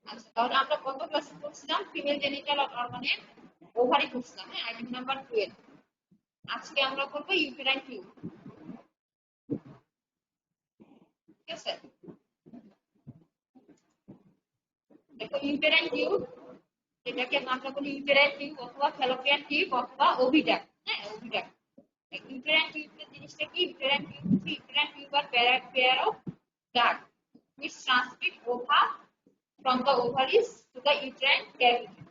আচ্ছা, তাহলে আমরা কত ক্লাসে পড়ছিলাম? ফিমেল জেনিটাল অর্গানের ওভারি পড়ছিলাম, হ্যাঁ, আইটেম নাম্বার 12। আজকে আমরা করবো ইউটেরাইন টিউব। ঠিক আছে, দেখো ইউটেরাইন টিউব, যেটাকে আমরা বলি ইউটেরাইন টিউব অথবা ফ্যালোপিয়ান টিউব অথবা ওভিডাক্ট, হ্যাঁ ওভিডাক্ট। ইউটেরাইন টিউবের জিনিসটা কি? ইউটেরাইন টিউব হচ্ছে ইউটেরাইন টিউব আর pair of duct which transmit ova from the ovaries to the uterine cavity,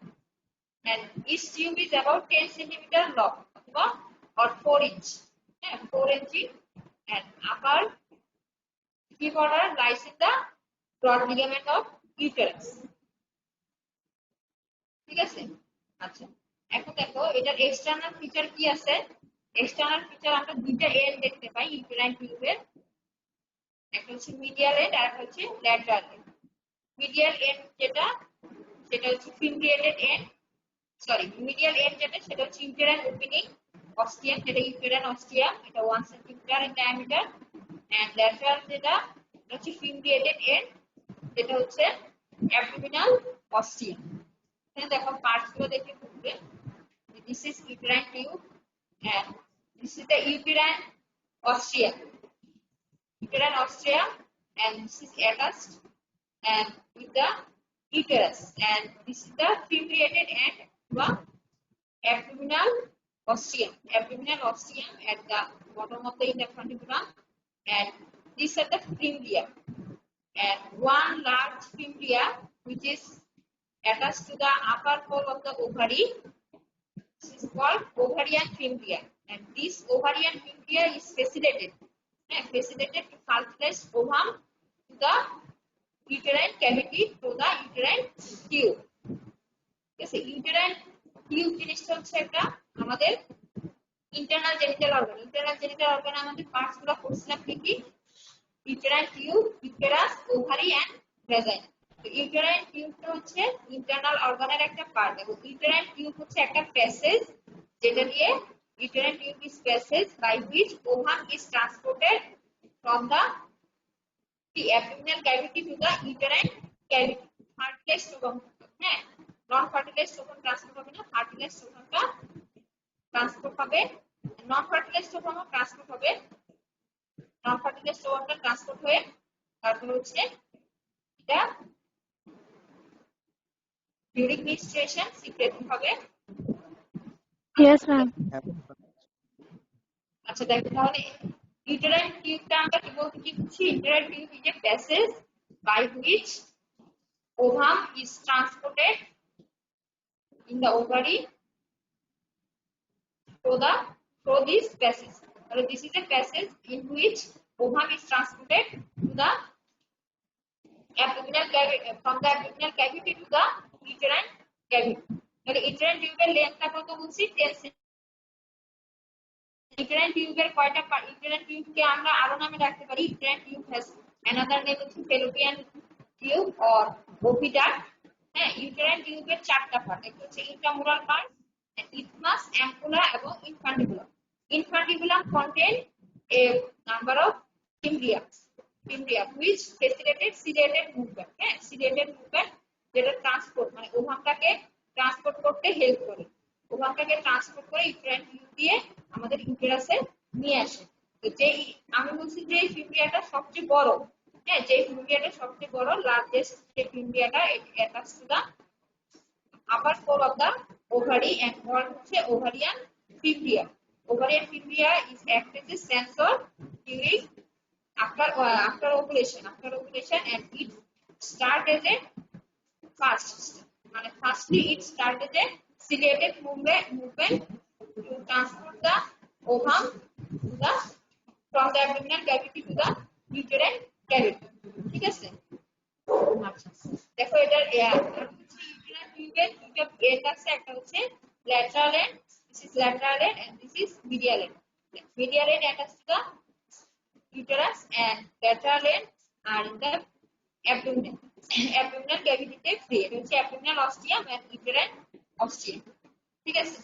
and each tube is about 10 centimeter long or 4 inch, 4 inch, and upper tip border lies in the broad ligament of uterus। ঠিক আছে, আচ্ছা এখন দেখো এটার external feature কি আছে। External feature আমরা দুইটা এন্ড দেখতে পাই ইউটেরাইন টিউবের, একটা হচ্ছে মিডিয়াল এন্ড আর একটা হচ্ছে ল্যাটারাল এন্ড। মিডিয়াল এন্ড সেটা হচ্ছে ফিমব্রিয়েটেড এন্ড, সরি মিডিয়াল এন্ড সেটা হচ্ছে ইউটেরাইন ওপেনিং অস্টিয়াম, যেটা ইউটেরাইন অস্টিয়াম, এটা 1 centimetre in diameter. And lateral যেটা হচ্ছে ফিমব্রিয়েটেড এন্ড, যেটা হচ্ছে অ্যাবডোমিনাল অস্টিয়াম। এখানে দেখো পার্টস গুলো দেখে বুঝবে। This is uterine tube and this is the uterine ostium. Uterine ostium and this is attached and with the uterus, and this is the fimbriated end or abdominal ostium. Abdominal ostium at the bottom of the interfundibulum, and these are the fimbria, and one large fimbria which is attached to the upper pole of the ovary. This is called ovarian fimbria, and this ovarian fimbria is facilitated to fertilize ovum to the uterine cavity to the uterine tube। ঠিক আছে, uterine tube জিনিসটা হচ্ছে একটা আমাদের internal genital organ. Internal genital organ আমাদের parts গুলো পড়ছিলাম কি কি? Uterine tube, uterus, ovary and vagina. তো ইউটেরাইন টিউবটা হচ্ছে ইন্টারনাল অর্গানের একটা পার্ট। এবং ইউটেরাইন টিউব হচ্ছে একটা প্যাসেজ, যেটা দিয়ে uterine tube is passage by which ovum is transported from the abdominal cavity to the uterine cavity. Fertilized ovum, হ্যাঁ, নন ফার্টিলাইজড ওভাম ট্রান্সপোর্ট হবে না, ফার্টিলাইজড ওভামটা ট্রান্সপোর্ট হবে। নন ফার্টিলাইজড ওভামও ট্রান্সপোর্ট হবে, নন ফার্টিলাইজড ওভামটা ট্রান্সপোর্ট হয়ে তারপর হচ্ছে এটা ডিউরিং মেনস্ট্রুয়েশন সিক্রেট হবে। Yes, ma'am. আচ্ছা দেখো তাহলে uterine tube টা আমরা কি বলতে কি বুঝি? uterine tube is a passage by which ovum is transported in the ovary through this passage. So this is a passage in which ovum is transported to the abdominal cavity, from the abdominal cavity to the uterine cavity. তাহলে uterine tube এর লেন্থটা কত বলছি? 10 semi. uterine tube এর কয়টা part? uterine tube কে আমরা আরো নামে রাখতে পারি। uterine tube has another name is fallopian tube or oviduct। হ্যাঁ, uterine tube এর চারটা পার্ট, একটা হচ্ছে intramural part, isthmus, ampulla এবং infundibulum। infundibulum contain a number of fimbria which facilitated ciliated movement, হ্যাঁ ciliated movement, যেটা ট্রান্সপোর্ট মানে ওভামটাকে transport করতে হেল্প করে। ওভামটাকে ট্রান্সপোর্ট করে ইউটেরাইন টিউব দিয়ে আমাদের ইউটেরাসে নিয়ে আসে। তো যে আমি বলছি যে ফিম্বিয়াটা সবচেয়ে বড়, হ্যাঁ যে ফিম্বিয়াটা সবচেয়ে বড় লার্জেস্ট যে ফিম্বিয়াটা attach to the upper pole of the ovary and called হচ্ছে ovarian fimbria। ovarian fimbria is act as a sensor during after ovulation and it start as a firstly it start as a ciliated movement to transport the ovum to the from the abdominal cavity to the uterine cavity। ঠিক আছে, আচ্ছা দেখো এটার uterine tube এর দুটো and আছে, একটা হচ্ছে lateral end, this is lateral end and this is medial end। medial end attached to the uterus and lateral end are in the abdominal cavity তে free। এটা হচ্ছে abdominal ostium and uterine ostium। ঠিক আছে,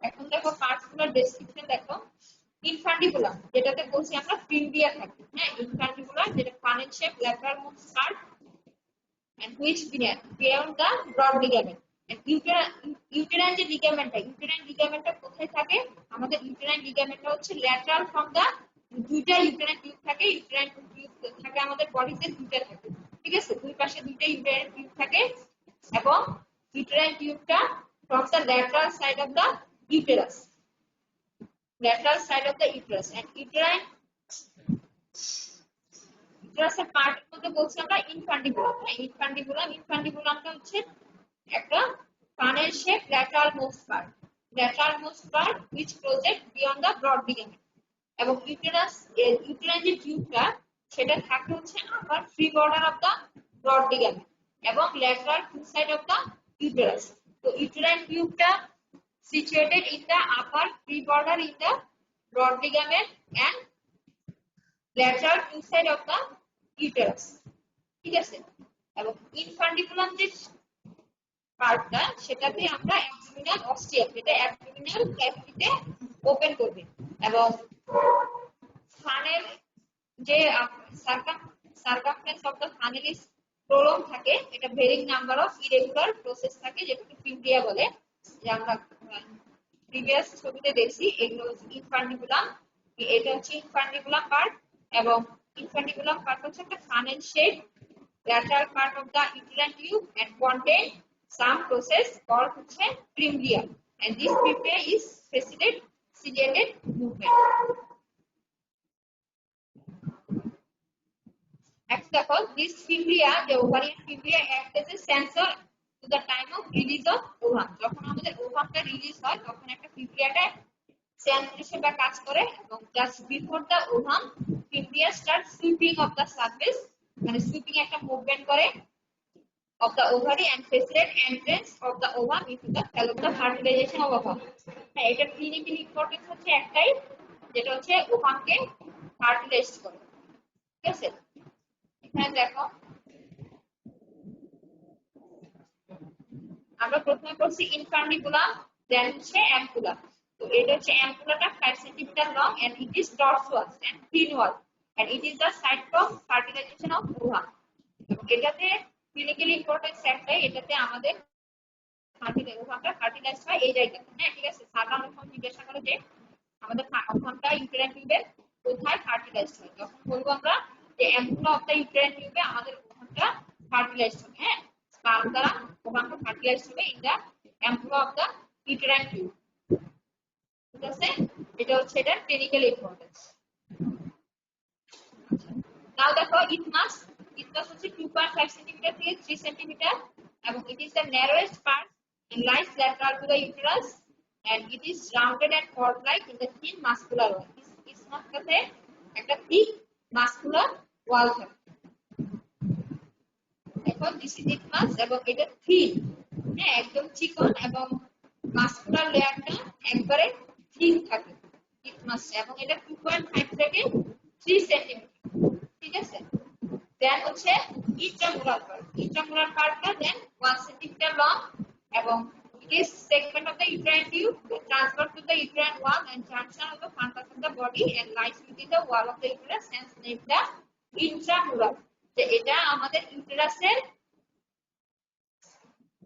এখন দেখো parts গুলোর description দেখো। Infundibulum, যেটাতে বলছি আমরা ফিম্বিয়া থাকে, হ্যাঁ ইনফান্ডিবুলাম যেটা funnel shape lateral most part and which beyond the broad ligament. And uterine যে লিগামেন্টটা, ইউটেরাইন লিগামেন্টটা কোথায় থাকে? আমাদের ইউটেরাইন লিগামেন্টটা হচ্ছে ল্যাটারাল ফ্রম দা, দুইটা ইউটেরাইন টিউব থাকে, ইউটেরাইন টিউব থাকে আমাদের বডিতে দুইটা থাকে, ঠিক আছে? দুই পাশে দুইটা ইউটেরাইন টিউব থাকে এবং uterine টিউবটা from the lateral side of the uterus, lateral side of the uterus, and uterine uterusের পার্টের মধ্যে বলছি আমরা ইনফান্ডিবুলাম। ইনফান্ডিবুলামটা হচ্ছে একটা funnel shape lateral most part which project beyond the broad ligament, এবং ইউটেরাইন যে টিউবটা সেটা থাকে হচ্ছে upper free border of the broad ligament এবং lateral to side of the uterus. তো ইউটেরাইন টিউবটা situated in the upper free border in the broad ligament and lateral two side of the uterus, ঠিক আছে? এবং infundibulum যে পার্টটা সেটাতে আমরা অ্যাবডোমিনাল অস্টিয়াম, যেটা অ্যাবডোমিনাল ক্যাভিটিতে ওপেন করবে এবং ফানেল যে circumference of the funnel is prolong থাকে, এটা ভেরিং নাম্বার অফ ইরেগুলার প্রসেস থাকে যেটাকে ফিমব্রিয়া বলে, যে আমরা প্রিভিয়াস ছবিতে দেখছি। এগুলো হচ্ছে ইনফান্ডিবুলাম, এটা হচ্ছে ইনফান্ডিবুলাম পার্ট, এবং ইনফান্ডিবুলাম পার্ট হচ্ছে একটা funnel shape lateral part of the uterine tube and contain some process called হচ্ছে প্রিম্বিয়া, and this prepia is ciliated movement. Next of all, this fibria, the ovarian fibria, act as a sensor to the time of release of ovum. যখন আমাদের ওভামটা release হয় তখন একটা ফিব্রিয়াটা sensor হিসেবে কাজ করে, এবং just before the ovum fimbria start sweeping of the surface, মানে সুইপিং একটা মুভমেন্ট করে of the ovary and facilitate entrance of the ovum into the fallopian, the fertilization of ovum. হ্যাঁ, এটা ক্লিনিক্যাল ইম্পর্টেন্স হচ্ছে একটাই, যেটা হচ্ছে ওভামকে ফার্টিলাইজ করে, ঠিক আছে? এখানে দেখো আমরা প্রথমে পড়ছি ইনফান্ডিবুলাম, দেন হচ্ছে অ্যাম্পুলা। তো এটা হচ্ছে অ্যাম্পুলাটা 5 centimetre long and it is tortuous and thin wall and it is the site for fertilization of ovum. এটাতে ক্লিনিক্যালি ইম্পর্টেন্স একটাই, এটাতে আমাদের ওভামটা ফার্টিলাইজ হয় এই জায়গাতে, হ্যাঁ, ঠিক আছে? সাধারণ রকম জিজ্ঞাসা করে যে আমাদের ওভামটা ইউটেরাইন টিউবে কোথায় ফার্টিলাইজ হয়, যখন বলবো আমরা যে অ্যাম্পুলা অফ দ্য ইউটেরাইন টিউবে আমাদের ওভামটা ফার্টিলাইজ হবে, হ্যাঁ, স্পার্ম দ্বারা ওভামটা ফার্টিলাইজ হবে in the ampulla of the uterine tube, ঠিক আছে? এটা হচ্ছে এটা ক্লিনিক্যাল ইম্পর্টেন্স। নাও দেখো ইথমাস হচ্ছে 2.5 সেন্টিমিটার থেকে 3 সেন্টিমিটার, এবং it is the narrowest part and lies lateral to the uterus and it is rounded and cord-like in the thin muscular wall. ইথমাসটাতে একটা thick muscular wall থাকে। এখন this is ইথমাস এবং এটা thin, হ্যাঁ, একদম চিকন এবং মাসকুলার লেয়ারটা একবারে থিন থাকে ইথমাস, এবং এটা 2.5 থেকে 3 সেন্টিমিটার, ঠিক আছে? দেন হচ্ছে ইন্ট্রামুলার পার্টটা দেন 1 সেন্টিমিটার লং, এবং it is segment of the uterine tube transfer to the uterine wall and junction of the fundus of the body and lies within the wall of the uterus, hence named the intramural. যে এটা আমাদের ইউটেরাসের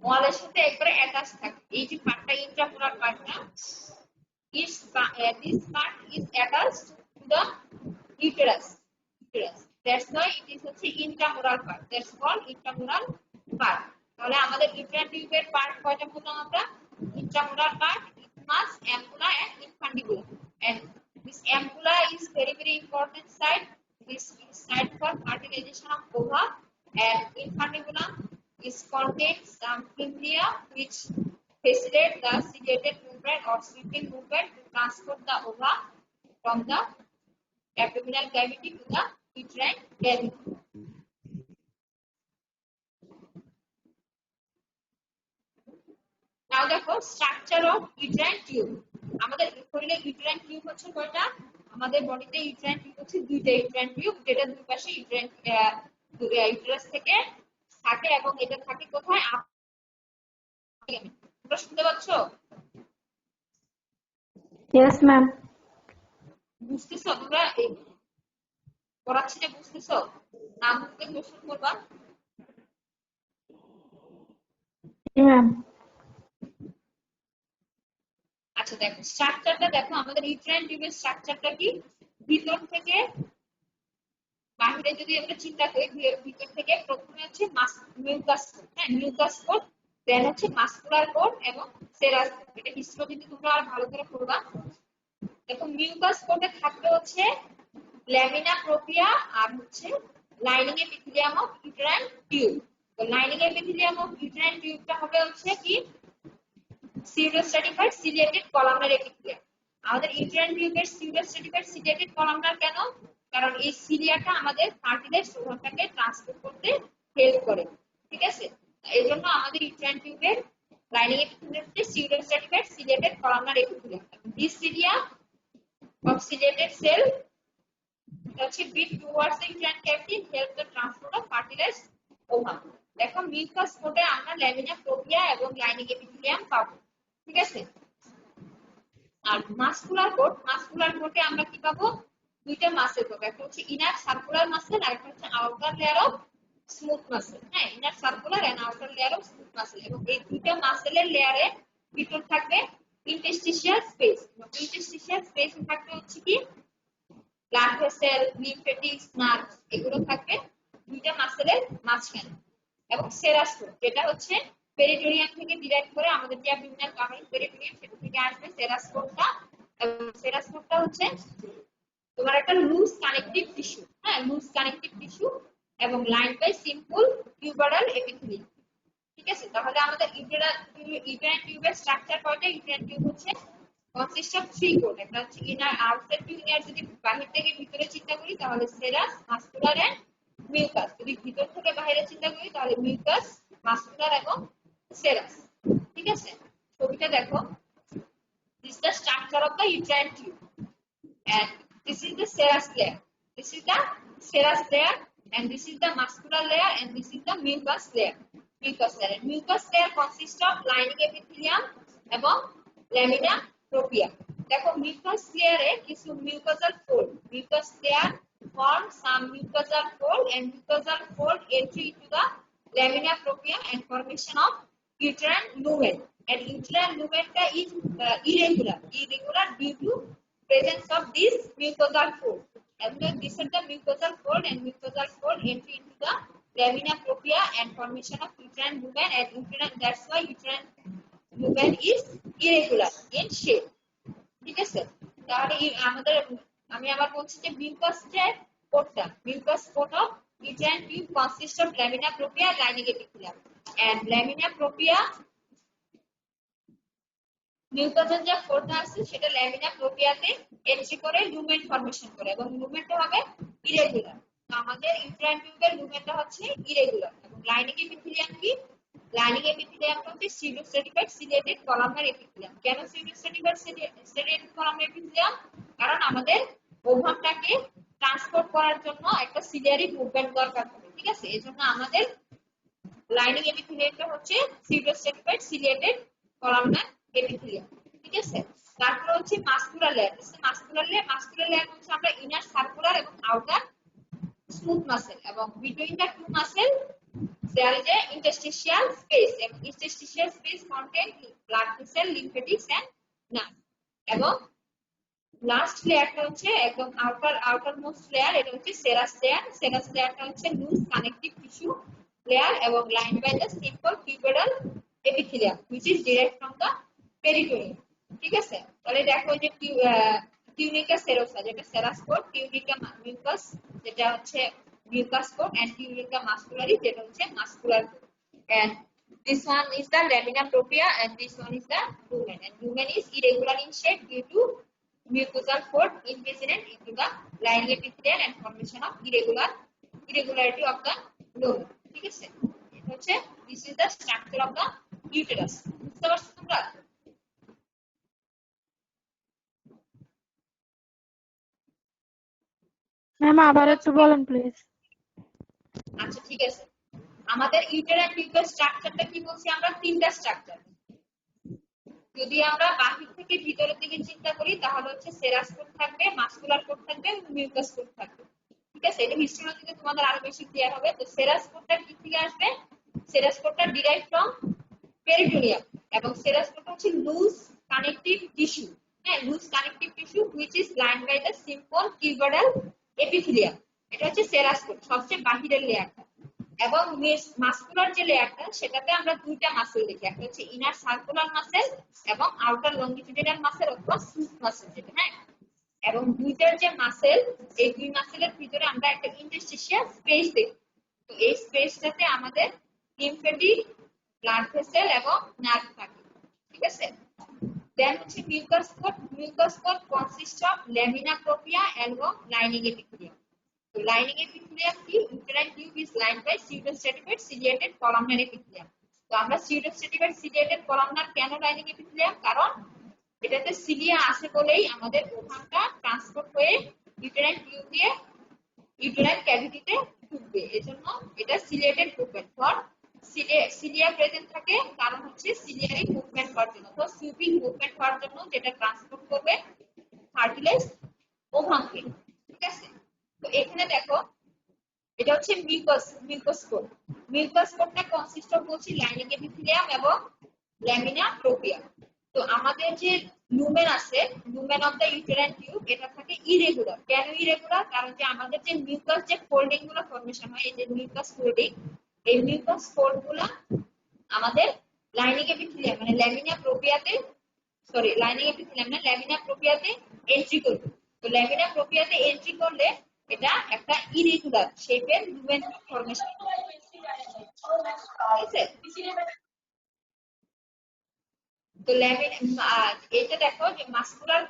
ওয়ালের সাথে একবারে attach থাকে, এই যে পার্টটা ইন্ট্রামুলার পার্টটা this part is attached to the uterus. That's why it is হচ্ছে intramural part. That's called intramural part. তাহলে আমাদের uterine tube-এর পার্ট কয়টা বললাম আমরা? Intramural part, isthmus, ampulla and infundibula. And this ampulla is very important site. This is site for fertilization of ova, and infundibulum is contains some fibria which facilitate the ciliated movement or sweeping movement to transport the ova from the abdominal cavity to the uterine cavity. Now দেখো structure of uterine tube. আমাদের শরীরে uterine tube হচ্ছে কয়টা? আমাদের বডিতে uterine tube হচ্ছে দুইটা uterine tube, যেটা দুই পাশে ইউটেরাস থেকে থাকে, এবং এটা থাকে কোথায়? তোমরা শুনতে পাচ্ছ? Yes, ma'am. বুঝতেছো তোমরা? পড়াচ্ছি না, বুঝতেছো? না বুঝতে কোশ্চেন করবা। ম্যাম। আচ্ছা দেখো স্ট্রাকচারটা দেখো, আমাদের ইউটেরাইন টিউবের স্ট্রাকচারটা কি, ভিতর থেকে বাইরে যদি আমরা চিন্তা করি, ভিতর থেকে প্রথমে হচ্ছে মিউকাস কোট, হ্যাঁ মিউকাস কোট, দেন হচ্ছে মাসকুলার কোট এবং সেরাস কোট। এটা হিস্ট্রি যদি তোমরা আর ভালো করে পড়বা। দেখো মিউকাস কোটে থাকবে হচ্ছে ল্যামিনা প্রোপিয়া আর হচ্ছে lining epithelium of uterine tube. তো লাইনিং এপিথেলিয়াম অফ ইউটেরাইন টিউবটা হবে হচ্ছে কি pseudostratified ciliated columnar epithelium। আমাদের ইউটেরাইন টিউবের pseudostratified ciliated columnar কেন? কারণ এই সিলিয়াটা আমাদের কার্টিলেজ শোভনটাকে ট্রান্সপোর্ট করতে হেল্প করে, ঠিক আছে। এই জন্য আমাদের ইউটেরাইন টিউবের লাইনিং এপিথেলিয়াম হচ্ছে pseudostratified ciliated columnar epithelium। This cilia of ciliated cell হচ্ছে beat towards the uterine cavity help the transport of cartilage ovum। দেখো মিউকাস কোটে আমরা ল্যামিনা প্রোপিয়া এবং লাইনিং এপিথেলিয়াম পাবো, ঠিক আছে। আর মাসকুলার কোটে আমরা কি পাবো, দুইটা মাসেল পাবো, একটা হচ্ছে ইনার সার্কুলার মাসেল আর একটা হচ্ছে outer layer of smooth muscle. হ্যাঁ inner circular and outer layer of smooth muscle, এবং এই দুইটা মাসেলের লেয়ারে ভিতর থাকবে ইন্টারস্টিশিয়াল স্পেস। ইন্টারস্টিশিয়াল স্পেস থাকবে হচ্ছে কি ব্লাড ভেসেল, লিম্ফেটিক্স, নার্ভ, এগুলো থাকবে দুইটা মাসেলের মাঝখানে। এবং সেরাস কোট যেটা হচ্ছে পেরিটোনিয়াম থেকে ডিরাইভ করে আমাদের যে অ্যাবডোমিনাল কাভারিং পেরিটোনিয়াম, সেটা থেকে আসবে সেরাস কোটটা। এবং সেরাস কোটটা হচ্ছে তোমার একটা লুজ কানেকটিভ টিস্যু, হ্যাঁ লুজ কানেকটিভ টিস্যু এবং line by simple tubular epithelium, ঠিক আছে। তাহলে আমাদের ইউটেরাইন টিউবের স্ট্রাকচার কয়টা? ইউটেরাইন টিউব হচ্ছে কনসিস্ট অফ থ্রি কোট। একটা হচ্ছে ইনার আউটসাইড টু ইনার, যদি বাহির থেকে ভিতরে চিন্তা করি তাহলে সেরাস, মাসকুলার এন্ড মিউকাস। যদি ভিতর থেকে বাইরে চিন্তা করি তাহলে মিউকাস, মাসকুলার এবং সেরাস, ঠিক আছে। ছবিটা দেখো, this the structure of the uterine tube and this is the serous layer. This is the serous layer and this is the muscular layer and this is the mucus layer. Mucus layer. Mucus layer consists of lining epithelium এবং lamina propria. দেখো mucus layer এ কিছু mucosal fold. Mucus layer form some mucosal fold and mucosal fold entry into the lamina propria and formation of uterine lumen. And uterine lumen is irregular due to presence of this mucosal fold. And then this is the mucosal fold and mucosal fold entry into the lamina propria and formation of uterine lumen, and uterine, that's why uterine lumen is irregular in shape, ঠিক আছে। তাহলে আমাদের আমি আবার বলছি যে mucus যে কোটটা, mucus coat of uterine tube consists of lamina propria and lining epithelium, and lamina propria মিউকাসের যে ফোরটা আছে সেটা ল্যামিনা প্রোপিয়াতে এন্ট্রি করে লুমেন ফর্মেশন করে এবং লুমেনটা হবে ইরেগুলার। তো আমাদের ইউটেরাইন টিউবের লুমেনটা হচ্ছে ইরেগুলার। এবং লাইনিং এপিথেলিয়াম কি, লাইনিং এপিথেলিয়ামটা হচ্ছে pseudostratified ciliated columnar epithelium। কেন pseudostratified ciliated columnar epithelium? কারণ আমাদের ওভামটাকে ট্রান্সপোর্ট করার জন্য একটা সিলিয়ারি মুভমেন্ট দরকার হবে, ঠিক আছে। এজন্য আমাদের লাইনিং এপিথেলিয়ামটা হচ্ছে pseudostratified ciliated columnar epithelium, ঠিক আছে। তারপর হচ্ছে মাসকুলার লেয়ার। মাসকুলার লেয়ার হচ্ছে আমরা ইনার সার্কুলার এবং আউটার স্মুথ মাসেল, এবং between the two muscle there is a interstitial space, এবং interstitial space contain blood vessel, lymphatics and nerve। এবং লাস্ট লেয়ারটা হচ্ছে একদম আউটার মোস্ট লেয়ার, এটা হচ্ছে সেরাস লেয়ার। সেরাস লেয়ারটা হচ্ছে লুজ কানেকটিভ টিস্যু লেয়ার এবং line by the simple tubular epithelium which is derived from the peritoneum, ঠিক আছে। তাহলে দেখো যে টিউনিকা সেরোসা যেটা সেরাস কোট, টিউনিকা মিউকাস যেটা হচ্ছে mucus coat, and tunica muscularis যেটা হচ্ছে muscular coat. And this one is the lamina propria and this one is the lumen, and lumen is irregular in shape due to mucosal fold incident into the lining epithelium and formation of irregularity of the lumen, ঠিক আছে। এটা হচ্ছে this is the structure of the uterus। বুঝতে পারছো তোমরা? Ma'am আবার একটু বলেন প্লিজ। আচ্ছা ঠিক আছে, আমাদের ইউটেরাইন টিউবের স্ট্রাকচারটা কি বলছি আমরা? তিনটা স্ট্রাকচার। যদি আমরা বাহির থেকে ভিতরের দিকে চিন্তা করি তাহলে হচ্ছে সেরাস কোট থাকবে, মাসকুলার কোট থাকবে, মিউকাস কোট থাকবে, ঠিক আছে। এটা হিস্টোলজিতে তোমাদের আরো বেশি ক্লিয়ার হবে। তো সেরাস কোটটা কি থেকে আসবে? সেরাস কোটটা ডিরাইভ ফ্রম পেরিটোনিয়াম এবং সেরাস কোডটা হচ্ছে লুজ কানেকটিভ টিস্যু। হ্যাঁ, loose connective tissue which is lined by the simple cuboidal epithelium. এটা হচ্ছে সেরাস কোড, সবচেয়ে বাহিরের লেয়ারটা। এবং মাসকুলার যে লেয়ারটা সেটাতে আমরা দুইটা মাসেল দেখি, একটা হচ্ছে ইনার সার্কুলার মাসেল এবং আউটার লংগিটিউডিনাল মাসেল অথবা স্মুথ মাসেল যেটা। হ্যাঁ, এবং দুইটার যে মাসেল, এই দুই মাসেলের ভিতরে আমরা একটা ইন্টারস্টিশিয়াল স্পেস দেখি। তো এই স্পেসটাতে আমাদের লিম্ফেটিক, ব্লাড ভেসেল এবং নার্ভ থাকে। ঠিক আছে, দেন হচ্ছে mucus coat. Mucus coat consist of lamina propria এবং লাইনিং এপিথেলিয়াম। তো লাইনিং এপিথেলিয়াম কি? Uterine tube is lined by pseudostratified ciliated columnar epithelium। তো আমরা pseudostratified ciliated columnar কেন লাইনিং এপিথেলিয়াম? কারণ এটাতে সিলিয়া আছে বলেই আমাদের ওভামটা ট্রান্সপোর্ট হয়ে ইউটেরাইন টিউব দিয়ে ইউটেরাইন ক্যাভিটিতে ঢুকবে। এজন্য এটা ciliated movement for cilia present থাকে, কারণ হচ্ছে সিলিয়ারি মুভমেন্ট হওয়ার জন্য, তো সুইপিং মুভমেন্ট হওয়ার জন্য যেটা ট্রান্সপোর্ট করবে কার্টিলেজ ওভামকে। ঠিক আছে, তো এখানে দেখো এটা হচ্ছে মিউকাস কোট। মিউকাস কোটটা কনসিস্ট অফ বলছি লাইনিং এপিথেলিয়াম এবং ল্যামিনা প্রোপিয়া। তো আমাদের যে লুমেন আছে, lumen of the uterine tube, এটা থাকে ইরেগুলার। কেন ইরেগুলার? কারণ যে আমাদের যে মিউকাস যে ফোল্ডিং গুলো ফর্মেশন হয়, এই যে মিউকাস ফোল্ডিং, এই মিউকাস ফোল্ড গুলা আমাদের লাইনিং এপিথেলিয়াম মানে ল্যামিনা প্রোপিয়াতে, সরি লাইনিং এপিথেলিয়াম না, ল্যামিনা প্রোপিয়াতে এন্ট্রি করবে। তো ল্যামিনা প্রোপিয়াতে এন্ট্রি করলে এটা একটা ইরেগুলার শেপের লুমেন ফর্মেশন। তো এটা দেখো যে মাসকুলার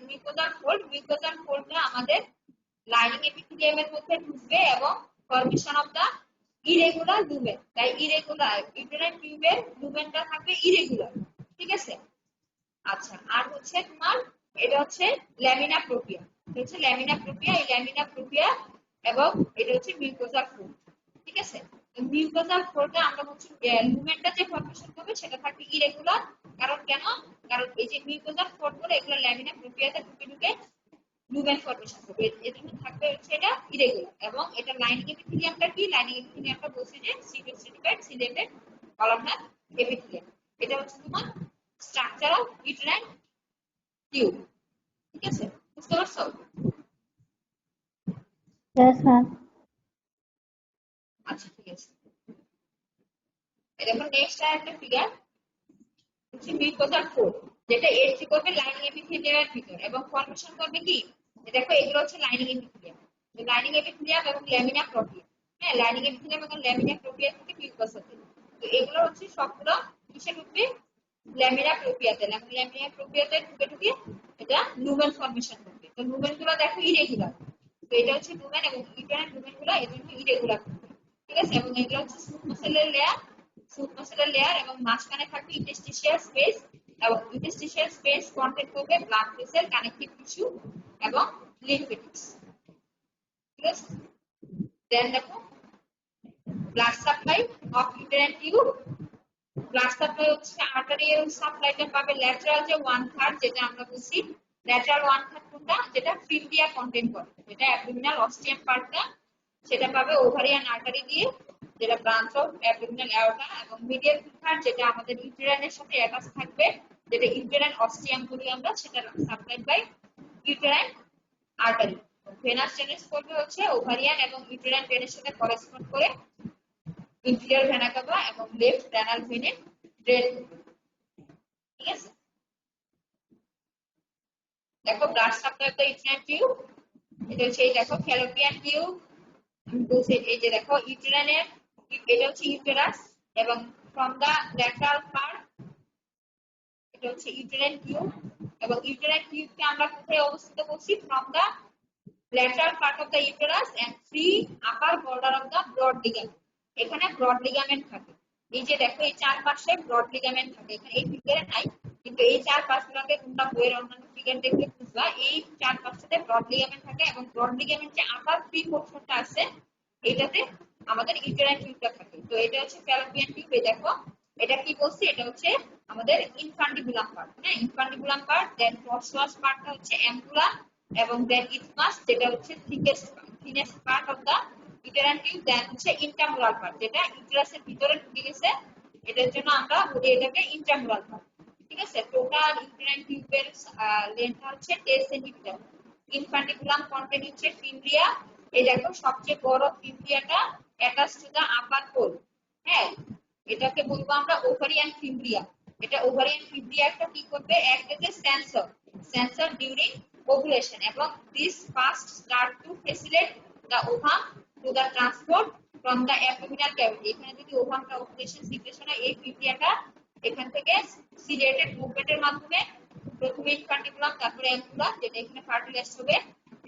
মিউকোজাল ফোল্ডটা আমাদের লাইনিং এপিথেলিয়ামের মধ্যে ঢুকবে এবং formation of the irregular lumen. তাই ইরেগুলার ইউটেরাইন টিউবের লুমেনটা থাকবে ইরেগুলার। ঠিক আছে, আচ্ছা, আর হচ্ছে তোমার এটা হচ্ছে ল্যামিনা প্রোপিয়া। এটা হচ্ছে ল্যামিনা প্রোপিয়া, এই ল্যামিনা প্রোপিয়া এবং এটা হচ্ছে মিউকোজাল ফোল্ড। ঠিক আছে, মিউকোজাল ফোল্ডে আমরা হচ্ছে লুমেনটা যে ফর্মেশন করবে সেটা থাকবে ইরেগুলার। কারণ কেন? কারণ এই যে মিউকোজাল ফোল্ড গুলো এগুলো ল্যামিনা প্রোপিয়াতে ঢুকে ঢুকে লুমেন ফর্মেশন করবে, এজন্য থাকবে হচ্ছে এটা ইরেগুলার। এবং এটা লাইনিং এপিথেলিয়ামটা কি? লাইনিং এপিথেলিয়ামটা বলছে যে pseudostratified ciliated columnar epithelium। এটা হচ্ছে তোমার স্ট্রাকচার অফ ইউটেরাইন টিউব। ঠিক আছে, বুঝতে পারছো? Yes, ma'am. আচ্ছা, ঠিক আছে, এখন নেক্সট একটা ফিগার হচ্ছে মিউকোজাল ফোল্ড, যেটা এন্ট্রি করবে লাইনিং এপিথেলিয়ামের ভিতর এবং ফর্মেশন করবে কি? দেখো এগুলো হচ্ছে লাইনিং এপিথেলিয়াম। তো লাইনিং এপিথেলিয়াম এবং ল্যামিনা প্রোপিয়া। হ্যাঁ, লাইনিং এপিথেলিয়াম এবং ল্যামিনা প্রোপিয়া থেকে মিউকাস হচ্ছে। তো এগুলো হচ্ছে সবগুলো কিসে ঢুকবে? ল্যামিনা প্রোপিয়াতে। ল্যামিনা প্রোপিয়াতে ঢুকে ঢুকে এটা লুমেন ফর্মেশন করবে। তো লুমেন গুলো দেখো ইরেগুলার। তো এটা হচ্ছে লুমেন এবং ইউটেরাইন লুমেন গুলো এজন্য ইরেগুলার। ঠিক আছে, এবং এগুলো হচ্ছে স্মুথ মাসেলের লেয়ার, স্মুথ মাসেলের লেয়ার এবং মাঝখানে থাকবে ইন্টারস্টিশিয়াল স্পেস এবং ইন্টারস্টিশিয়াল স্পেস কন্টেইন করবে ব্লাড ভেসেল, কানেকটিভ টিস্যু এবং লিম্ফেটিক্স। ঠিক আছে, দেন দেখো blood supply of uterine tube. Blood supply হচ্ছে আর্টারিয়াল সাপ্লাইটা পাবে ল্যাটারাল যে 1/3, যেটা আমরা বলছি ল্যাটারাল 1/3 কোনটা? যেটা ফিল্ডিয়া কন্টেইন করে, যেটা অ্যাবডোমিনাল অস্টিয়াম পার্টটা, সেটা পাবে ওভারিয়ান আর্টারি দিয়ে, যেটা ব্রাঞ্চ অফ অ্যাবডোমিনাল অ্যাওর্টা। এবং মিডিয়াল 2/3 যেটা আমাদের ইউটেরাইনের সাথে অ্যাটাচ থাকবে, যেটা ইউটেরাইন অস্টিয়াম বলি আমরা, সেটা supplied by uterine artery. Venous drainage করবে হচ্ছে ওভারিয়ান এবং ইউটেরাইন ভেনের সাথে করেসপন্ড করে ইনফিরিয়র ভেনা কাভা এবং লেফট রেনাল ভেনে ড্রেন। ঠিক আছে, দেখো blood supply of the uterine tube, এটা হচ্ছে এই দেখো ফ্যালোপিয়ান টিউব। বলছে এই যে দেখো ইউটেরাইনের, এটা হচ্ছে ইউটেরাস এবং ফ্রম দা ল্যাটারাল পার্ট এটা হচ্ছে ইউটেরাইন টিউব। এবং ইউটেরাইন টিউবকে আমরা কোথায় অবস্থিত করছি? From the lateral part of the uterus and free upper border of the broad ligament। এখানে ব্রড লিগামেন্ট থাকে, এই যে দেখো এই চারপাশে ব্রড লিগামেন্ট থাকে, এখানে এই ফিগারে নাই, কিন্তু এই চার পাশগুলোকে তোমরা বইয়ের অন্যান্য ফিগার দেখলে বুঝবা এই চার পাশটাতে ব্রড লিগামেন্ট থাকে। এবং ব্রড লিগামেন্ট যে আপার ফ্রি পোরশনটা আছে এটাতে আমাদের ইউটেরাইন টিউবটা থাকে। তো এটা হচ্ছে ফ্যালোপিয়ান টিউব। এই দেখো এটা কি বলছি? এটা হচ্ছে আমাদের ইনফান্ডিবুলাম পার্ট। হ্যাঁ, ইনফান্ডিবুলাম পার্ট। দেন প্রক্সিমাস পার্টটা হচ্ছে অ্যাম্পুলা এবং দেন ইথমাস, যেটা হচ্ছে thinnest part of the uterine tube. Then হচ্ছে ইন্টারমোলার পার্ট, যেটা ইউটেরাসের ভিতরে ঢুকে গেছে, এটার জন্য আমরা বলি এটাকে ইন্ট্রামুরাল ভাব। ঠিক আছে, টোটাল ইউটেরাইন টিউবের লেন্থ হচ্ছে 10 সেন্টিমিটার। ইনফান্টিকুলাম কন্টেন্ট হচ্ছে ফিমব্রিয়া। এই দেখো সবচেয়ে বড় ফিমব্রিয়াটা attach to the upper pole. হ্যাঁ, এটাকে বলবো আমরা ওভারিয়ান ফিমব্রিয়া। এটা ওভারিয়ান ফিমব্রিয়াটা কি করবে, act as a sensor during ovulation, এবং this first start to facilitate the ovum to the transport from the abdominal cavity. এখানে যদি ওভামটা ওভুলেশন সিক্রেশন হয়, এই ফিমব্রিয়াটা এখান থেকে সিলেটেড মুভমেন্টের মাধ্যমে প্রথমে ইনফান্টিকুলাম, তারপরে অ্যাঙ্কুলাম, যেটা এখানে ফার্টিলাইজড হবে,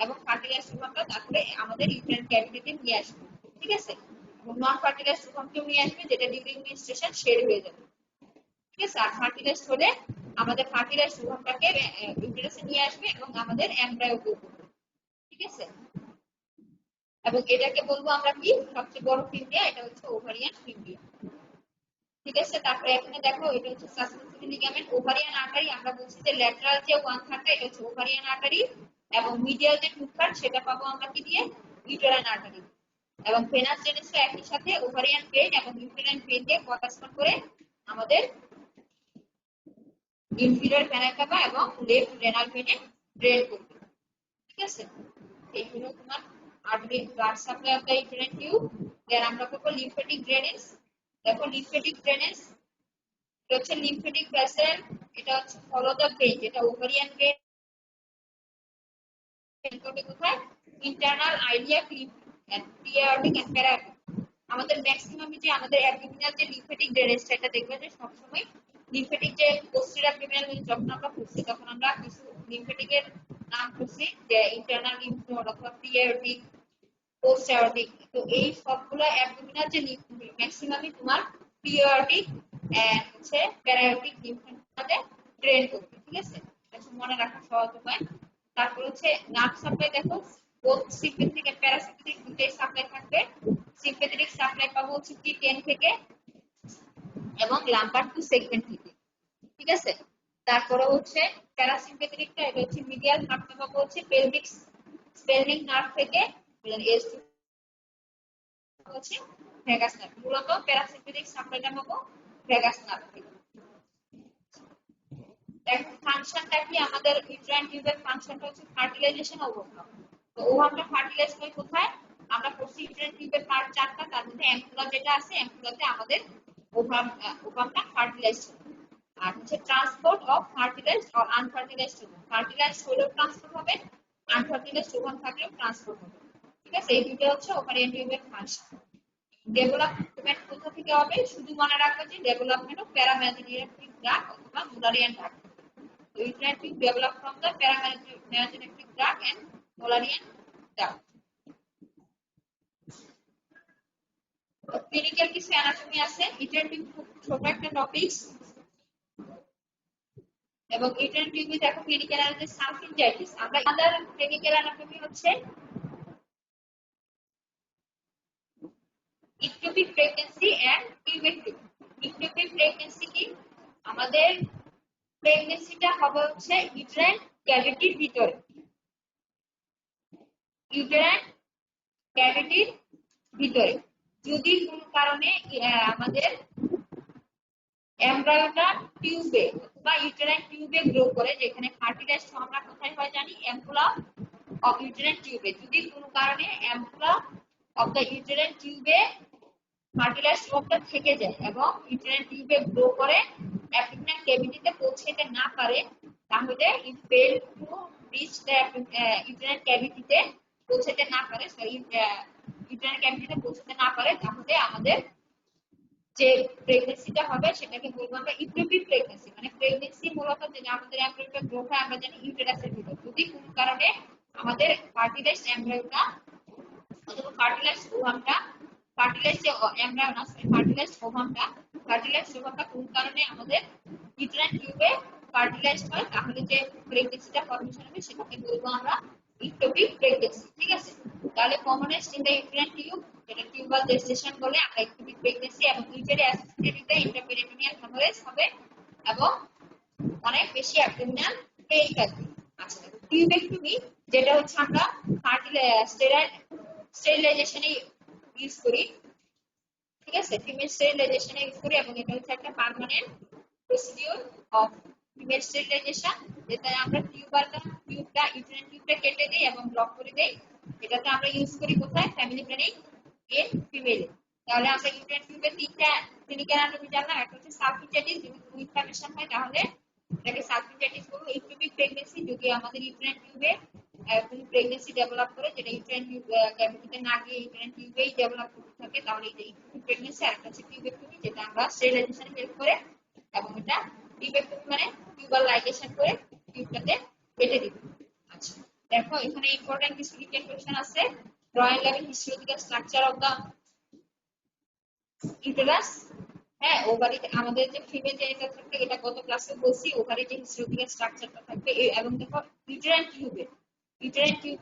এবং ফার্টিলাইজড ওভামটা তারপরে আমাদের ইউটেরাইন ক্যাভিটিতে নিয়ে আসবে। ঠিক আছে, এবং নন ফার্টিলাইজড ওভামকেও নিয়ে আসবে, যেটা ডিউরিং মেনস্ট্রুয়েশন শেড হয়ে যাবে। ঠিক আছে, আর ফার্টিলাইজড হলে আমাদের ফার্টিলাইজড ওভামটাকে ইউটেরাসে নিয়ে আসবে এবং আমাদের এমব্রায়ো করবে। ঠিক আছে, এবং এটাকে বলবো আমরা কি, সবচেয়ে বড় ফিমব্রিয়া, এটা হচ্ছে ওভারিয়ান ফিমব্রিয়া। ঠিক আছে, তারপরে এখানে দেখো এটা হচ্ছে সাসপেন্সরি লিগামেন্ট। ওভারিয়ান আর্টারি আমরা বলছি যে ল্যাটারাল যে 1/3 এটা হচ্ছে ওভারিয়ান আর্টারি, এবং মিডিয়াল যে 2/3 সেটা পাবো আমরা কি দিয়ে, ইউটেরাইন আর্টারি। এবং ভেনাস জেনেসও একই সাথে ওভারিয়ান ভেন এবং ইউটেরাইন ভেনকে কটাসপন করে আমাদের ইনফিরিয়র ভেনা কাভা এবং লেফট রেনাল ভেনে ড্রেন করবে। ঠিক আছে, এই হলো তোমার artery blood supply of the uterine tube. Then আমরা করব লিম্ফেটিক ড্রেনেজ। দেখো লিম্ফেটিক ড্রেনেজ এটা হচ্ছে লিম্ফেটিক ভেসেল, এটা হচ্ছে ফলো দ্য ভেন, যেটা ওভারিয়ান ভেন করবে কোথায়, internal iliac lymph and periaortic and paraaortic. আমাদের ম্যাক্সিমাম যে আমাদের অ্যাবডোমিনাল যে লিম্ফেটিক ড্রেনেজটা, এটা দেখবে যে সবসময় লিম্ফেটিক যে পোস্টেরিয়র অ্যাবডোমিনাল, যখন আমরা পড়ছি তখন আমরা কিছু লিম্ফেটিকের নাম পড়ছি, যে ইন্টারনাল লিম্ফ নোড অথবা পিরিয়ডিক, পোস্ট অ্যাওর্টিক। তো এই সবগুলো অ্যাবডোমিনাল যে লিম্ফ ম্যাক্সিমামই তোমার পিরিয়ডিক এন্ড হচ্ছে প্যারায়োটিক লিম্ফ নোডে ড্রেন করবে। ঠিক আছে, এটা মনে রাখা সহজ উপায়। তারপর হচ্ছে নার্ভ সাপ্লাই, দেখো বোথ সিম্প্যাথেটিক এন্ড প্যারাসিম্প্যাথেটিক দুটোই সাপ্লাই থাকবে। সিম্প্যাথেটিক সাপ্লাই পাবো হচ্ছে T10 থেকে এবং লাম্বার টু সেগমেন্ট থেকে। ঠিক আছে, তারপরে হচ্ছে প্যারাসিম্প্যাথেটিকটা, এটা হচ্ছে মিডিয়াল নার্ভটা পাবো হচ্ছে পেলভিক স্পেলনিক নার্ভ থেকে, এস হচ্ছে ভ্যাগাস নার্ভ। মূলত প্যারাসিম্প্যাথেটিক সাপ্লাইটা পাবো ভ্যাগাস নার্ভ থেকে। এখন ফাংশনটা কি, আমাদের ইউটেরাইন টিউবের ফাংশনটা হচ্ছে ফার্টিলাইজেশন ও ওভাম। তো ওভামটা ফার্টিলাইজ হয় কোথায়, আমরা পড়ছি ইউটেরাইন টিউবের পার্ট 4টা, তার মধ্যে অ্যাঙ্কুলা যেটা আছে, অ্যাঙ্কুলাতে আমাদের ওভামটা ফার্টিলাইজড হবে। আর হচ্ছে transport of fertilised or unfertilised ovum, fertilised হলেও ট্রান্সপোর্ট হবে, আনফার্টিলাইজড ওভাম থাকলেও ট্রান্সপোর্ট হবে। ঠিক আছে, এই দুটো হচ্ছে ওভারিয়ান টিউবের ফাংশন। ডেভেলপমেন্ট কোথা থেকে হবে, শুধু মনে রাখবে যে ডেভেলপমেন্ট অফ প্যারামেসোরিয়াটিক ডাক্ট অথবা Müllerian duct. Uterine tube develop from the paramesonephric duct and Mullerian duct. Clinical কিছু অ্যানাটমি আছে, ইউটেরাইন টিউব খুব ছোট একটা টপিক, এবং ইউটেরাইন টিউবে দেখো ক্লিনিক্যাল অ্যানাটমি সানফিনজাইটিস। আমরা আমাদের ক্লিনিক্যাল অ্যানাটমি হচ্ছে ইক্টোপিক প্রেগন্যান্সি এন্ড টিউবেক্টমি। ইক্টোপিক প্রেগন্যান্সি কি, আমাদের প্রেগন্যান্সিটা হবে হচ্ছে ইউটেরাইন ক্যাভিটির ভিতরে, ইউটেরাইন ক্যাভিটির ভিতরে। যদি কোনো কারণে আমাদের এমব্রায়োটা টিউবে বা ইউটেরাইন টিউবে গ্রো করে, যেখানে ফার্টিলাইজড আমরা কোথায় হয় জানি, অ্যাম্পুলা অফ ইউটেরাইন টিউবে। যদি কোনো কারণে অ্যাম্পুলা অফ দ্য ইউটেরাইন টিউবে ফার্টিলাইজড ওভামটা থেকে যায় এবং ইউটেরাইন টিউবে গ্রো করে অ্যাবডোমিনাল ক্যাভিটিতে পৌঁছাতে না পারে, তাহলে it fail to reach the uterine ক্যাভিটিতে পৌঁছাতে না পারে, ইউটেরাইন ক্যাভিটিতে পৌঁছাতে না পারে, তাহলে আমাদের যে প্রেগন্যান্সিটা হবে সেটাকে বলবো আমরা ইক্টোপিক প্রেগন্যান্সি। মানে প্রেগন্যান্সি মূলত যে আমাদের এমব্রায়োটা গ্রো হয় আমরা জানি ইউটেরাসের ভিতর। যদি কোনো কারণে আমাদের ফার্টিলাইজড এমব্রায়োটা অথবা ফার্টিলাইজড ওভামটা, ফার্টিলাইজড এমব্রায়ো না সরি ফার্টিলাইজড ওভামটা কোন কারণে আমাদের ইউটেরাইন টিউবে ফার্টিলাইজড হয়, তাহলে যে প্রেগন্যান্সিটা ফর্মেশন হবে সেটাকে বলবো আমরা ইক্টোপিক প্রেগন্যান্সি। ঠিক আছে, তাহলে commonest in the uterine tube, যেটা টিউবাল জেস্টেশন বলে, আমরা ইক্টোপিক প্রেগন্যান্সি এবং ইউটেরাই অ্যাসোসিয়েটেড ইন্টারপেরিটোনিয়াল হেমোরেজ হবে এবং অনেক বেশি অ্যাবডোমিনাল পেইন থাকবে। আচ্ছা, টিউবেক্টমি যেটা হচ্ছে আমরা স্টেরিলাইজেশনে ইউজ করি। ঠিক আছে, ফিমেল স্টেরিলাইজেশনে ইউজ করি এবং এটা হচ্ছে একটা permanent procedure of female sterilisation, যেটা আমরা টিউবটা ইউটেরাইন টিউবটা কেটে দেই এবং ব্লক করে দেই। এটাতে আমরা ইউজ করি কোথায়? Family planning in female. তাহলে আমরা ইউটেরাইন টিউবের তিনটা ক্লিনিক্যাল অ্যানাটমি জানলাম। একটা হচ্ছে সাবফিচাইটিস, যদি ইনফ্লামেশন হয় তাহলে এটাকে সাবফিচাইটিস বলবো। ইক্টোপিক প্রেগন্যান্সি, যদি আমাদের ইউটেরাইন টিউবে কোনো প্রেগন্যান্সি ডেভেলপ করে যেটা ইউটেরাইন টিউব ক্যাভিটিতে না গিয়ে ইউটেরাইন টিউবেই ডেভেলপ করতে থাকে, তাহলে এটা ইক্টোপিক প্রেগন্যান্সি। আর একটা হচ্ছে টিউবেক্টমি, যেটা আমরা স্টেরিলাইজেশনে হেল্প করে এবং এটা টিউবেক্টমি মানে টিউবাল লাইগেশন করে টিউবটাতে কেটে দিবে। আচ্ছা, দেখো এখানে ইম্পর্টেন্ট কিছু রিটেন কোশ্চেন আছে। Drawing level historical structure of the uterus. হ্যাঁ, ওভারিতে আমাদের যে ফিমেল জেনিটাল থাকবে, এটা গত ক্লাসে বলছি, ওভারিতে হিস্টোরিক্যাল স্ট্রাকচারটা থাকবে। এবং দেখো ইউটেরাইন টিউব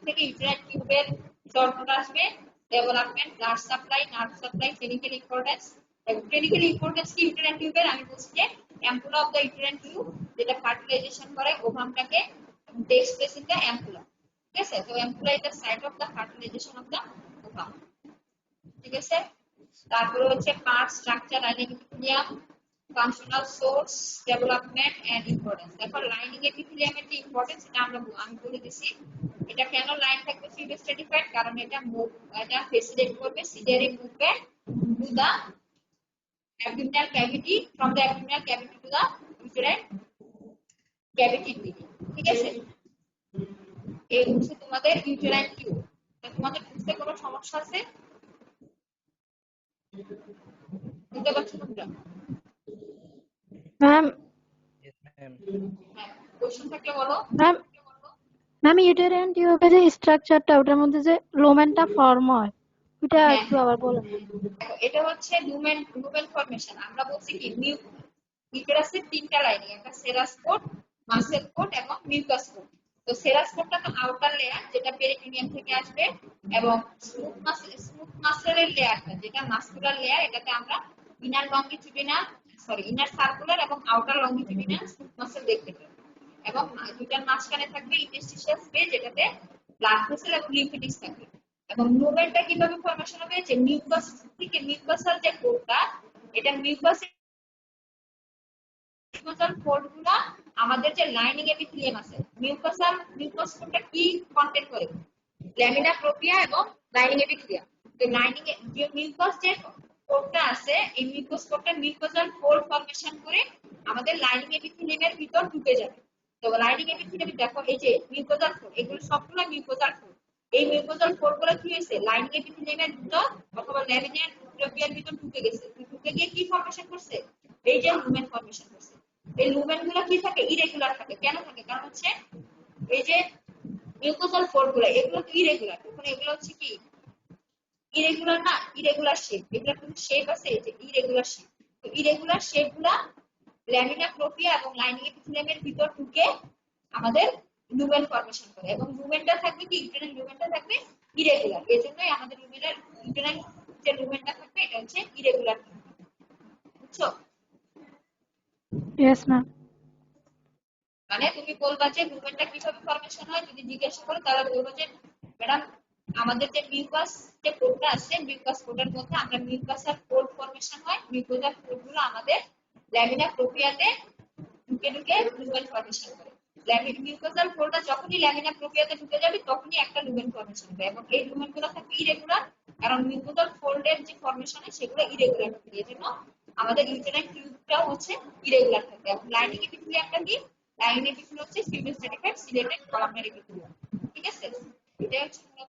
থেকে ইউটেরাইন টিউবের জন্মটা আসবে, development, blood supply, nerve supply, clinical importance. এবং ক্লিনিক্যাল ইম্পর্টেন্স কি ইউটেরাইন টিউবের? আমি বলছি যে ampulla of the uterine tube, যেটা ফার্টিলাইজেশন করে ওভামটাকে, takes place in the ampulla. ঠিক আছে, তো ampulla is the site of the fertilisation of the ovum. ঠিক আছে, তারপরে হচ্ছে পার্ট স্ট্রাকচার, আইডেন্টিফিয়াম, functional source, development and importance. দেখো লাইনিং এপিথেলিয়ামের যে ইম্পর্টেন্স, এটা আমি বলে দিছি। এটা কেন লাইন থাকবে ফিমেল স্ট্র্যাটিফাইড? কারণ এটা ফেসিলিটেট করবে ciliary movement to the abdominal cavity, from the abdominal cavity to the uterine cavity. ঠিক আছে, এই হচ্ছে তোমাদের ইউটেরাইন টিউব। তোমাদের বুঝতে কোনো সমস্যা আছে? বুঝতে পারছো তোমরা? ম্যাম হ্যাঁ, কোশ্চেন থাকলে বলো। ম্যাম ম্যাম ইউটেরাইন টিউবের যে স্ট্রাকচারটা, ওটার মধ্যে যে লুমেনটা ফর্ম হয়, ওটা হ্যাঁ, একটু আবার বলেন। দেখো এটা হচ্ছে লুমেন ফর্মেশন। আমরা বলছি কি ইউটেরাসের তিনটা লাইনিং, একটা সেরাস কোট, মাসেল কোট এবং মিউকাস কোট। তো সেরাস কোটটা তো আউটার লেয়ার, যেটা পেরিটোনিয়াম থেকে আসবে, এবং স্মুথ মাসেলের লেয়ারটা, যেটা মাসকুলার লেয়ার, এটাতে আমরা ইনার সার্কুলার এবং আউটার লংগিটিউডিনাল স্মুথ মাসেল দেখতে পাই। এবং দুটার মাঝখানে থাকবে ইন্টারস্টিশিয়াল স্পেস, যেটাতে ব্লাড ভেসেল এবং লিম্ফেটিক্স থাকবে। এবং লুমেনটা কিভাবে ফর্মেশন হবে? যে মিউকাস থেকে মিউকাসাল যে কোটটা, এটা মিউকাসের কোটগুলো আমাদের যে লাইনিং এপিথেলিয়াম আছে, মিউকাস কোটটা কি কন্টেন্ট করে? ল্যামিনা প্রোপিয়া এবং লাইনিং এপিথেলিয়াম। তো লাইনিং এ যে মিউকাস যে কোটটা আছে, এই মিউকাস কোটটা মিউকাসাল ফোল্ড ফর্মেশন করে আমাদের লাইনিং এপিথেলিয়ামের ভিতর ঢুকে যাবে। তো লাইনিং এপিথেলিয়াম, দেখো এই যে মিউকাসাল ফোল্ড, এগুলো সবগুলো মিউকাসাল ফোল্ড। এই মিউকাসাল ফোল্ডগুলো কি হয়েছে? লাইনিং এপিথেলিয়ামের ভিতর অথবা ল্যামিনা প্রোপিয়ার ভিতর ঢুকে গেছে। ঢুকে গিয়ে কি ফর্মেশন করছে? এই যে লুমেন ফর্মেশন করছে। এই লুমেন গুলো কি থাকে? ইরেগুলার থাকে। কেন থাকে? কারণ হচ্ছে এই যে মিউকোসাল ফোল্ড গুলো, এগুলো তো ইরেগুলার। তখন এগুলো হচ্ছে কি ইরেগুলার না, ইরেগুলার শেপ। এগুলো কিন্তু শেপ আছে, এই যে ইরেগুলার শেপ। তো ইরেগুলার শেপ গুলা ল্যামিনা প্রোপিয়া এবং লাইনিং এপিথেলিয়ামের ভিতর ঢুকে আমাদের লুমেন ফর্মেশন করে। এবং লুমেনটা থাকবে কি? ইউটেরাইন লুমেনটা থাকবে ইরেগুলার। এজন্যই আমাদের ইউটেরাইন যে লুমেনটা থাকবে, এটা হচ্ছে ইরেগুলার। বুঝছো? Yes ma'am. মানে তুমি বলবা যে লুমেনটা কিভাবে ফর্মেশন হয়, যদি জিজ্ঞাসা করো তাহলে বলবো যে ম্যাডাম, আমাদের যে মিউকাস যে কোটটা আছে, মিউকাস কোটের মধ্যে আমরা মিউকাসাল ফোল্ড ফর্মেশন হয়। মিউকাসাল ফোল্ড গুলো আমাদের ল্যামিনা প্রোপিয়াতে ঢুকে ঢুকে লুমেন ফর্মেশন করে। মিউকাসাল ফোল্ডটা যখনই ল্যামিনা প্রোপিয়াতে ঢুকে যাবে, তখনই একটা লুমেন ফর্মেশন হবে। এবং এই লুমেন গুলো থাকবে ইরেগুলার, কারণ মিউকাসাল ফোল্ডের যে ফর্মেশন হয় সেগুলো ইরেগুলার থাকে। এই জন্য আমাদের ইউটেরাইন টিউবটাও হচ্ছে ইরেগুলার থাকে। এবং লাইনিং এপিথেলিয়ামটা কি? লাইনিং এপিথেলিয়াম হচ্ছে ফিমেল স্ট্র্যাটিফাইড সিলেটেড কলামনার এপিথেলিয়াম। ঠিক আছে, এটা হচ্ছে